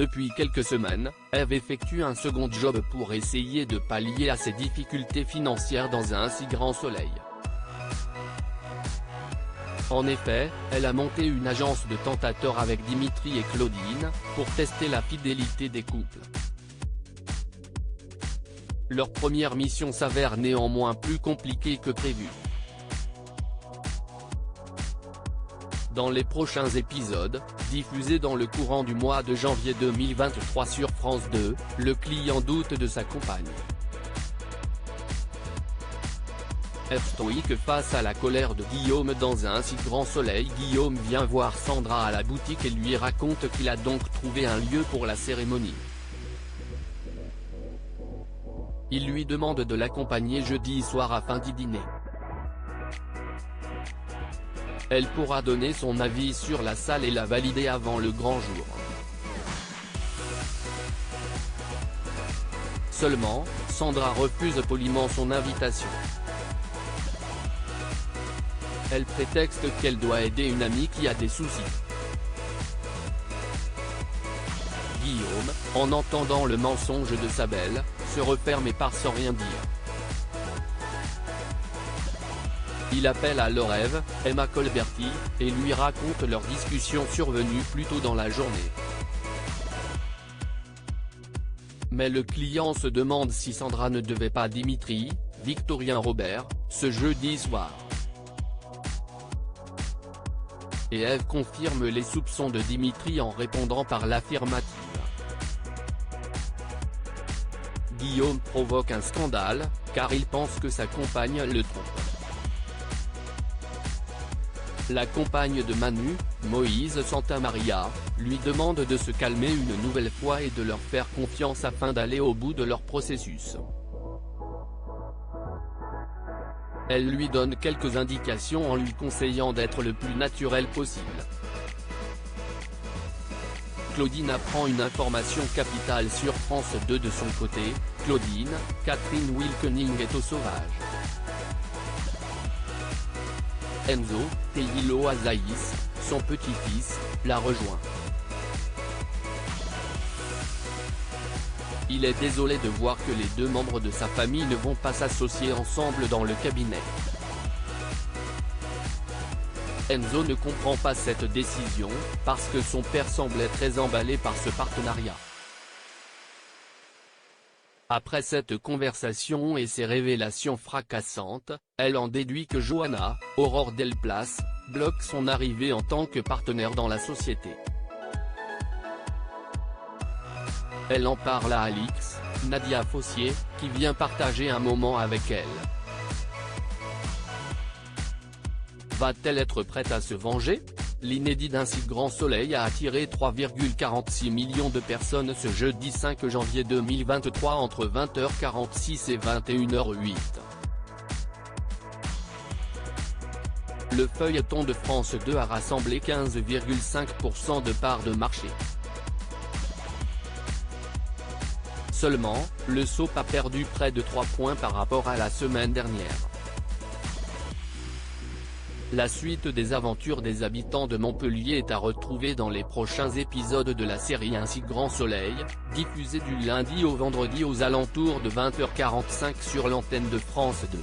Depuis quelques semaines, Eve effectue un second job pour essayer de pallier à ses difficultés financières dans un si grand soleil. En effet, elle a monté une agence de tentateurs avec Dimitri et Claudine, pour tester la fidélité des couples. Leur première mission s'avère néanmoins plus compliquée que prévu. Dans les prochains épisodes, diffusés dans le courant du mois de janvier 2023 sur France 2, le client doute de sa compagne. Eve stoïque face à la colère de Guillaume dans un si grand soleil. Guillaume vient voir Sandra à la boutique et lui raconte qu'il a donc trouvé un lieu pour la cérémonie. Il lui demande de l'accompagner jeudi soir afin d'y dîner. Elle pourra donner son avis sur la salle et la valider avant le grand jour. Seulement, Sandra refuse poliment son invitation. Elle prétexte qu'elle doit aider une amie qui a des soucis. Guillaume, en entendant le mensonge de sa belle, se referme et part sans rien dire. Il appelle alors Eve, Emma Colberti, et lui raconte leur discussion survenue plus tôt dans la journée. Mais le client se demande si Sandra ne devait pas Dimitri, Victorien Robert, ce jeudi soir. Et Eve confirme les soupçons de Dimitri en répondant par l'affirmative. Guillaume provoque un scandale, car il pense que sa compagne le trompe. La compagne de Manu, Moïse Santamaria, lui demande de se calmer une nouvelle fois et de leur faire confiance afin d'aller au bout de leur processus. Elle lui donne quelques indications en lui conseillant d'être le plus naturel possible. Claudine apprend une information capitale sur France 2 de son côté. Claudine, Catherine Wilkening est au sauvage. Enzo, Teilo Azaïs, son petit-fils, la rejoint. Il est désolé de voir que les deux membres de sa famille ne vont pas s'associer ensemble dans le cabinet. Enzo ne comprend pas cette décision, parce que son père semblait très emballé par ce partenariat. Après cette conversation et ces révélations fracassantes, elle en déduit que Johanna, Aurore Delplace, bloque son arrivée en tant que partenaire dans la société. Elle en parle à Alix, Nadia Fossier, qui vient partager un moment avec elle. Va-t-elle être prête à se venger? L'inédit d'un si grand soleil a attiré 3,46 millions de personnes ce jeudi 5 janvier 2023 entre 20h46 et 21h08. Le feuilleton de France 2 a rassemblé 15,5% de parts de marché. Seulement, le soap a perdu près de 3 points par rapport à la semaine dernière. La suite des aventures des habitants de Montpellier est à retrouver dans les prochains épisodes de la série Un si grand soleil, diffusée du lundi au vendredi aux alentours de 20h45 sur l'antenne de France 2.